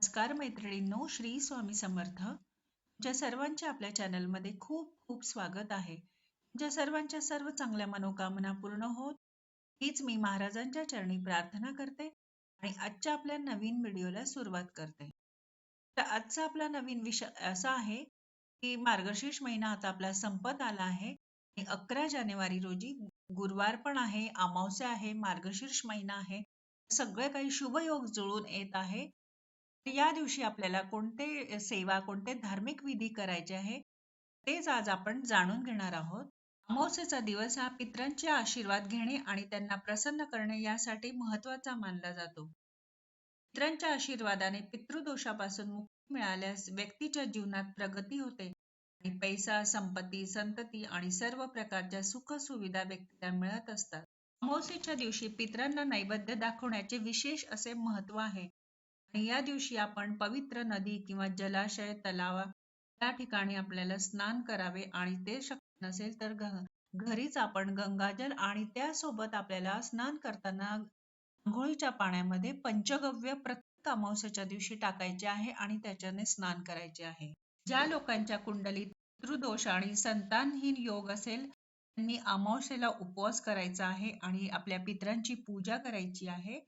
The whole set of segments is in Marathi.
नमस्कार मैत्रिणींनो, श्री स्वामी समर्थ. तुमच्या सर्वांचे आपल्या चॅनलमध्ये खूप खूप स्वागत आहे. तुमच्या सर्वांच्या सर्व चांगल्या मनोकामना पूर्ण होत हीच मी महाराजांच्या चरणी प्रार्थना करते आणि आजच्या आपल्या नवीन व्हिडिओला सुरुवात करते. तर आजचा आपला नवीन विषय असा आहे की मार्गशीर्ष महिना आता आपला संपत आला आहे आणि 11 जानेवारी रोजी गुरुवार पण आहे, अमावस्या आहे, मार्गशीर्ष महिना आहे. सगळे काही शुभ योग जुळून येत आहे. या दिवशी आपल्याला कोणते सेवा, कोणते धार्मिक विधी करायचे आहे, तेच आज आपण जाणून घेणार आहोत. अमावस्येचा दिवस हा पितरांचे आशीर्वाद घेणे आणि त्यांना प्रसन्न करणे यासाठी महत्वाचा मानला जातो. पितरांच्या आशीर्वादाने पितृदोषापासून मुक्ती मिळाल्यास व्यक्तीच्या जीवनात प्रगती होते आणि पैसा, संपत्ती, संतती आणि सर्व प्रकारच्या सुख सुविधा व्यक्तीला मिळत असतात. अमावस्येच्या दिवशी पितरांना नैवेद्य दाखवण्याचे विशेष असे महत्व आहे आणि या दिवशी आपण पवित्र नदी किंवा जलाशय, तलाव या ठिकाणी आपल्याला स्नान करावे आणि ते शक्य नसेल तर घरीच आपण गंगाजल आणि त्यासोबत आपल्याला स्नान करताना आंघोळीच्या पाण्यामध्ये पंचगव्य प्रत्येक अमावस्येच्या दिवशी टाकायचे आहे आणि त्याच्याने स्नान करायचे आहे. ज्या लोकांच्या कुंडलीत पितृदोष आणि संतानहीन योग असेल त्यांनी अमावस्येला उपवास करायचा आहे आणि आपल्या पितरांची पूजा करायची आहे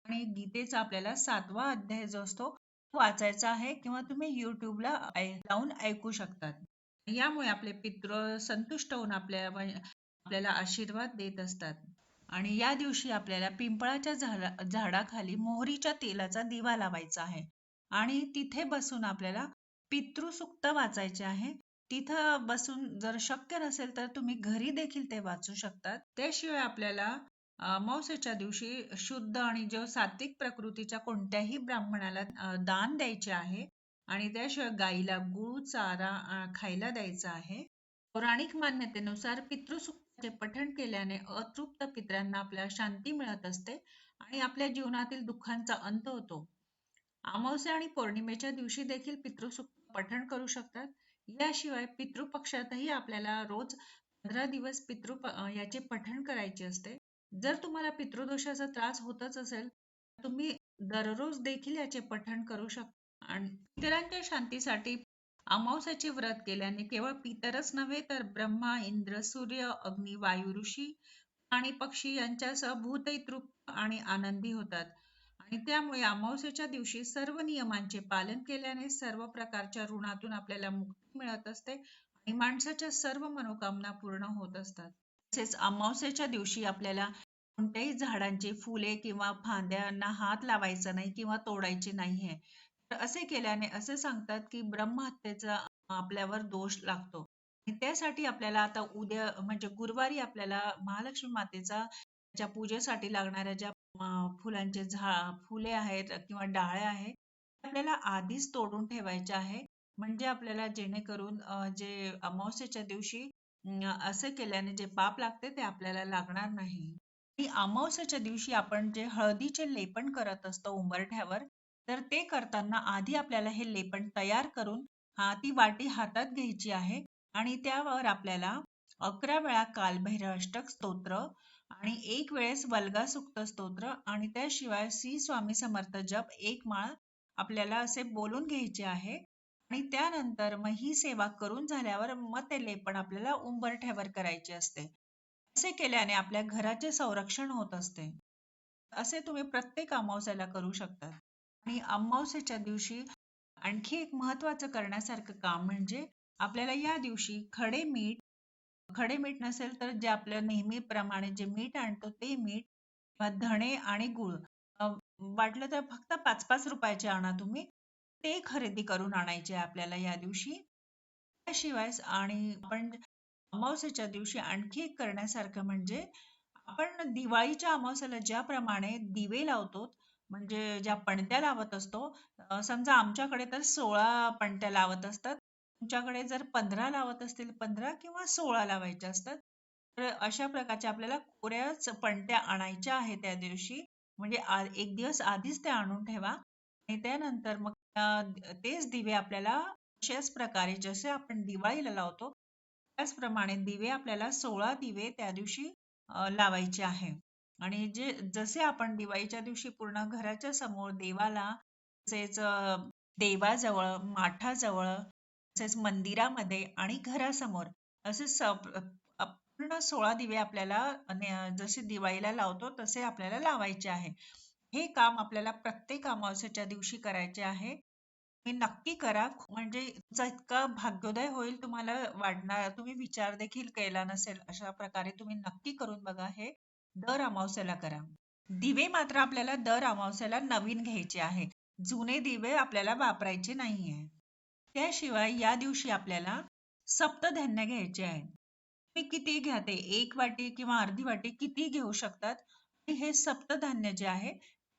आणि गीतेचा आपल्याला 7वा अध्याय जो असतो तो वाचायचा आहे किंवा तुम्ही युट्यूबला लावून ऐकू शकतात. यामुळे आपले पितृ संतुष्ट होऊन आपल्याला आशीर्वाद देत असतात. आणि या दिवशी आपल्याला पिंपळाच्या झाडाखाली मोहरीच्या तेलाचा दिवा लावायचा आहे आणि तिथे बसून आपल्याला पितृसुक्त वाचायचे आहे. तिथं बसून जर शक्य नसेल तर तुम्ही घरी देखील ते वाचू शकतात. त्याशिवाय आपल्याला अमावस्येच्या दिवशी शुद्ध आणि जो सात्विक प्रकृतीच्या कोणत्याही ब्राह्मणाला दान द्यायचे आहे आणि त्याशिवाय गाईला गूळ चारा खायला द्यायचा आहे. पौराणिक मान्यतेनुसार पितृसुक्ताचे पठण केल्याने अतृप्त पितरांना आपल्याला शांती मिळत असते आणि आपल्या जीवनातील दुःखांचा अंत होतो. अमावस्या आणि पौर्णिमेच्या दिवशी देखील पितृसुक्त पठण करू शकतात. याशिवाय पितृपक्षातही आपल्याला रोज 15 दिवस याचे पठण करायचे असते. जर तुम्हाला पितृदोषाचा त्रास होतच असेल तर तुम्ही दररोज देखील याचे पठण करू शकता. आणि पितरांच्या शांतीसाठी अमावस्याचे व्रत केल्याने केवळ पितरच नव्हे तर ब्रह्मा, इंद्र, सूर्य, अग्नी, वायू, ऋषी आणि पक्षी यांच्यासह भूतही तृप्त आणि आनंदी होतात. आणि त्यामुळे अमावस्येच्या दिवशी सर्व नियमांचे पालन केल्याने सर्व प्रकारच्या ऋणातून आपल्याला मुक्ती मिळत असते आणि माणसाच्या सर्व मनोकामना पूर्ण होत असतात. तसेच अमावस्येच्या दिवशी आपल्याला कोणत्याही झाडांची फुले किंवा फांद्यांना हात लावायचा नाही किंवा तोडायचे नाहीये. तर असे केल्याने असे सांगतात की ब्रह्महत्येचा आपल्यावर दोष लागतो आणि त्यासाठी आपल्याला आता उद्या म्हणजे गुरुवारी आपल्याला महालक्ष्मी मातेचा ज्या पूजेसाठी लागणाऱ्या ज्या फुलांचे फुले आहेत किंवा डाळे आहेत आपल्याला आधीच तोडून ठेवायचे आहे. म्हणजे आपल्याला जेणेकरून जे अमावस्येच्या दिवशी असे केल्याने जे पाप लागते ते आपल्याला लागणार नाही. आणि अमावस्येच्या दिवशी आपण जे हळदीचे लेपन करत असतो उंबरठ्यावर तर ते करताना आधी आपल्याला हे लेपन तयार करून ती वाटी हातात घ्यायची आहे आणि त्यावर आपल्याला 11 वेळा कालभैरव अष्टक स्तोत्र आणि 1 वेळेस वल्गा सुक्त स्तोत्र आणि त्याशिवाय श्री स्वामी समर्थ जप 1 माळ आपल्याला असे बोलून घ्यायचे आहे आणि त्यानंतर मग ही सेवा करून झाल्यावर मग ते लेपन आपल्याला उंबरठ्यावर करायचे असते. असे केल्याने आपल्या घराचे संरक्षण होत असते. असे तुम्ही प्रत्येक अमावस्याला करू शकता. आणि अमावस्येच्या दिवशी आणखी एक महत्वाचं करण्यासारखं काम म्हणजे आपल्याला या दिवशी खडे मीठ नसेल तर जे आपल्या नेहमीप्रमाणे जे मीठ आणतो ते मीठ किंवा धणे आणि गूळ वाटलं तर फक्त 5-5 रुपयाचे आणा तुम्ही. ते खरेदी करून आणायचे आपल्याला या दिवशी. त्याशिवाय आणि आपण अमावस्येच्या दिवशी आणखी एक करण्यासारखं म्हणजे आपण दिवाळीच्या अमावस्येला ज्याप्रमाणे दिवे लावतो म्हणजे ज्या पणत्या लावत असतो समजा आमच्याकडे तर 16 पणत्या लावत असतात. तुमच्याकडे जर 15 लावत असतील 15 किंवा 16 लावायच्या असतात. तर अशा प्रकारच्या आपल्याला कोऱ्याच पणत्या आणायच्या आहेत त्या दिवशी. म्हणजे एक दिवस आधीच त्या आणून ठेवा आणि त्यानंतर मग तेच दिवे आपल्याला अशाच प्रकारे जसे आपण दिवाळीला लावतो त्याचप्रमाणे दिवे आपल्याला 16 दिवे त्या दिवशी लावायचे आहे. आणि जसे आपण दिवाळीच्या दिवशी पूर्ण घराच्या समोर देवाला तसेच देवाजवळ, माठाजवळ, तसेच मंदिरामध्ये आणि घरासमोर असे पूर्ण 16 दिवे आपल्याला जसे दिवाळीला लावतो तसे आपल्याला लावायचे आहे. हे काम आपल्याला प्रत्येक अमावस्येच्या दिवशी करायचे आहे. तुम्ही नक्की करा. म्हणजे तुमचा इतका भाग्योदय होईल तुम्हाला वाटणार, तुम्ही विचार देखील केला नसेल अशा प्रकारे तुम्ही नक्की करून बघा. हे दर अमावस्येला करा. दिवे मात्र आपल्याला दर अमावस्येला नवीन घ्यायचे आहे. जुने दिवे आपल्याला वापरायचे नाहीये. त्याशिवाय या दिवशी आपल्याला सप्तधान्य घ्यायचे आहे. तुम्ही किती घ्या, ते 1 वाटी किंवा अर्धी वाटी किती घेऊ शकतात. आणि हे सप्तधान्य जे आहे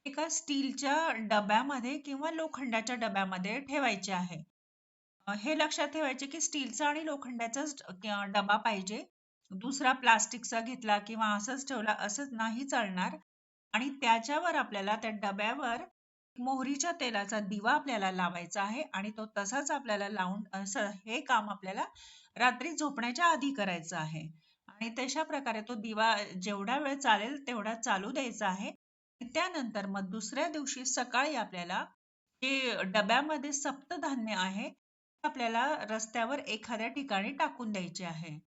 एका स्टीलच्या डब्यामध्ये किंवा लोखंडाच्या डब्यामध्ये ठेवायचे आहे. हे लक्षात ठेवायचे की स्टीलचा आणि लोखंडाचाच डबा पाहिजे. दुसरा प्लास्टिकचा घेतला किंवा असंच ठेवला असंच नाही चालणार. आणि त्याच्यावर आपल्याला त्या डब्यावर मोहरीच्या तेलाचा दिवा आपल्याला लावायचा आहे आणि तो तसाच आपल्याला लावून असं हे काम आपल्याला रात्री झोपण्याच्या आधी करायचं आहे. आणि तशा प्रकारे तो दिवा जेवढा वेळ चालेल तेवढा चालू द्यायचा आहे. त्यानंतर मग दुसऱ्या दिवशी सकाळी आपल्याला जे डब्यामध्ये सप्तधान्य आहे आपल्याला रस्त्यावर एखाद्या ठिकाणी टाकून द्यायचे आहे.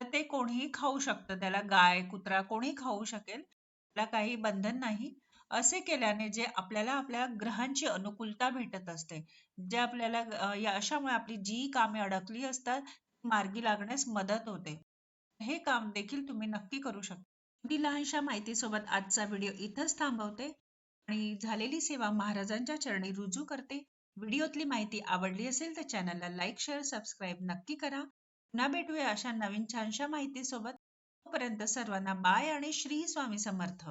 तर ते कोणीही खाऊ शकतं. त्याला गाय, कुत्रा कोणी खाऊ शकेल. त्याला काही बंधन नाही. असे केल्याने जे आपल्याला आपल्या ग्रहांची अनुकूलता भेटत असते. जे आपल्याला या अशामुळे आपली जी कामे अडकली असतात, मार्गी लागण्यास मदत होते. हे काम देखील तुम्ही नक्की करू शकता. अगदी लहानशा माहितीसोबत आजचा व्हिडिओ इथंच थांबवते आणि झालेली सेवा महाराजांच्या चरणी रुजू करते. व्हिडिओतली माहिती आवडली असेल तर चॅनलला लाईक, शेअर, सबस्क्राईब नक्की करा. पुन्हा भेटूया अशा नवीन छानशा माहितीसोबत. तोपर्यंत सर्वांना बाय आणि श्री स्वामी समर्थ.